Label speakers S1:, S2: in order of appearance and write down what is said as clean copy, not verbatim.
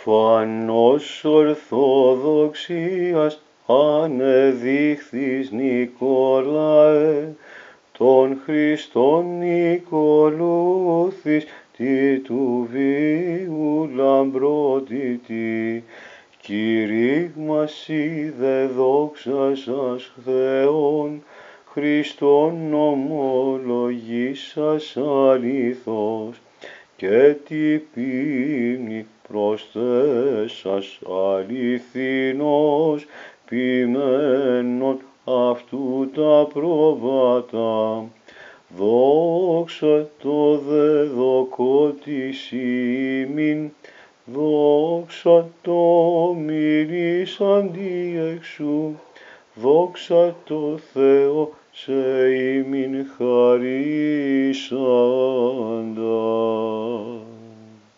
S1: Φανός ορθοδοξίας ανεδείχθης Νικόλαε, τον Χριστόν Νικολούθης, τι του βίου λαμπρότητη. Κηρύγμασι δε δόξα σας Θεόν, Χριστόν ομολογήσας αληθώς, και τι ποίμνη προσθέσας αληθινός, ποιμένον αυτού τα πρόβατα. Δόξα το δε δοκότης ημίν, δόξα το μιλήσαντι εξού, δόξα το Θεό σε ημίν χαρίσαντα.